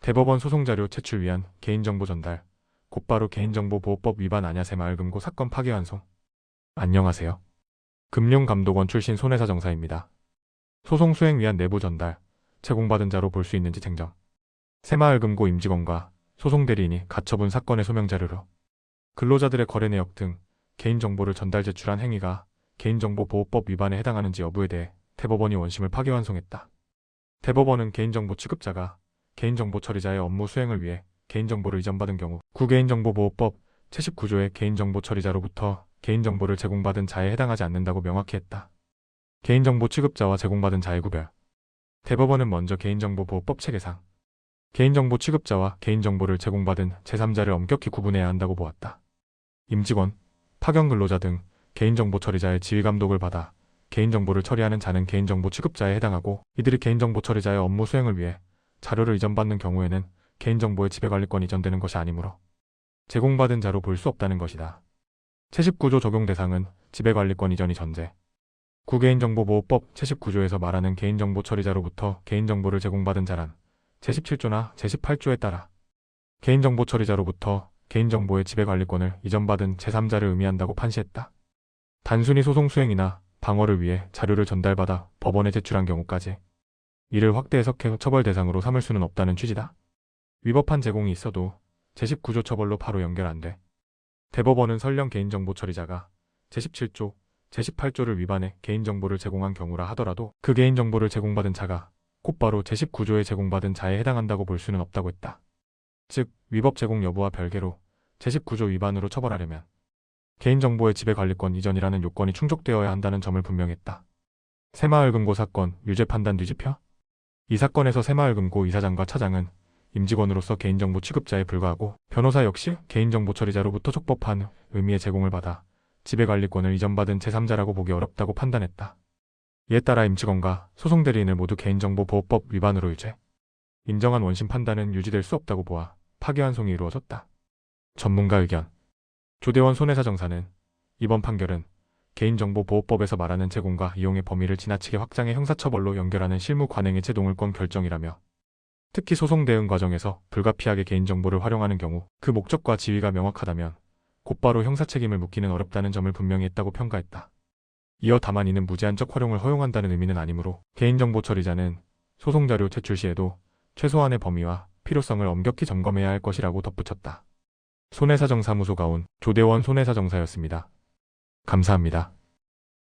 대법원 소송자료 채출 위한 개인정보 전달, 곧바로 개인정보보호법 위반 아냐 새마을금고 사건 파기환송. 안녕하세요. 금융감독원 출신 손혜사 정사입니다. 소송 수행 위한 내부 전달, 제공받은 자로 볼 수 있는지 쟁점. 새마을금고 임직원과 소송대리인이 가처분 사건의 소명자료로 근로자들의 거래 내역 등 개인정보를 전달 제출한 행위가 개인정보보호법 위반에 해당하는지 여부에 대해 대법원이 원심을 파기환송했다. 대법원은 개인정보 취급자가 개인정보 처리자의 업무 수행을 위해 개인정보를 이전받은 경우 구개인정보보호법 제19조의 개인정보 처리자로부터 개인정보를 제공받은 자에 해당하지 않는다고 명확히 했다. 개인정보 취급자와 제공받은 자의 구별. 대법원은 먼저 개인정보보호법 체계상 개인정보 취급자와 개인정보를 제공받은 제3자를 엄격히 구분해야 한다고 보았다. 임직원, 파견 근로자 등 개인정보 처리자의 지휘감독을 받아 개인정보를 처리하는 자는 개인정보 취급자에 해당하고, 이들이 개인정보 처리자의 업무 수행을 위해 자료를 이전받는 경우에는 개인정보의 지배관리권 이전되는 것이 아니므로 제공받은 자로 볼 수 없다는 것이다. 제19조 적용 대상은 지배관리권 이전이 전제. 구개인정보보호법 제19조에서 말하는 개인정보 처리자로부터 개인정보를 제공받은 자란 제17조나 제18조에 따라 개인정보 처리자로부터 개인정보의 지배관리권을 이전받은 제3자를 의미한다고 판시했다. 단순히 소송 수행이나 방어를 위해 자료를 전달받아 법원에 제출한 경우까지 이를 확대 해석해 처벌 대상으로 삼을 수는 없다는 취지다. 위법한 제공이 있어도 제19조 처벌로 바로 연결 안 돼. 대법원은 설령 개인정보 처리자가 제17조, 제18조를 위반해 개인정보를 제공한 경우라 하더라도 그 개인정보를 제공받은 자가 곧바로 제19조에 제공받은 자에 해당한다고 볼 수는 없다고 했다. 즉, 위법 제공 여부와 별개로 제19조 위반으로 처벌하려면 개인정보의 지배관리권 이전이라는 요건이 충족되어야 한다는 점을 분명했다. 새마을금고 사건 유죄 판단 뒤집혀? 이 사건에서 새마을금고 이사장과 차장은 임직원으로서 개인정보 취급자에 불과하고, 변호사 역시 개인정보 처리자로부터 적법한 의미의 제공을 받아 지배관리권을 이전받은 제3자라고 보기 어렵다고 판단했다. 이에 따라 임직원과 소송대리인을 모두 개인정보보호법 위반으로 유죄. 인정한 원심 판단은 유지될 수 없다고 보아 파기환송이 이루어졌다. 전문가 의견. 조대원 손혜사 정사는 이번 판결은 개인정보보호법에서 말하는 제공과 이용의 범위를 지나치게 확장해 형사처벌로 연결하는 실무 관행의 제동을권 결정이라며, 특히 소송 대응 과정에서 불가피하게 개인정보를 활용하는 경우 그 목적과 지위가 명확하다면 곧바로 형사책임을 묻기는 어렵다는 점을 분명히 했다고 평가했다. 이어 다만 이는 무제한적 활용을 허용한다는 의미는 아니므로 개인정보 처리자는 소송자료 제출 시에도 최소한의 범위와 필요성을 엄격히 점검해야 할 것이라고 덧붙였다. 손혜사 정사무소가 온 조대원 손혜사 정사였습니다. 감사합니다.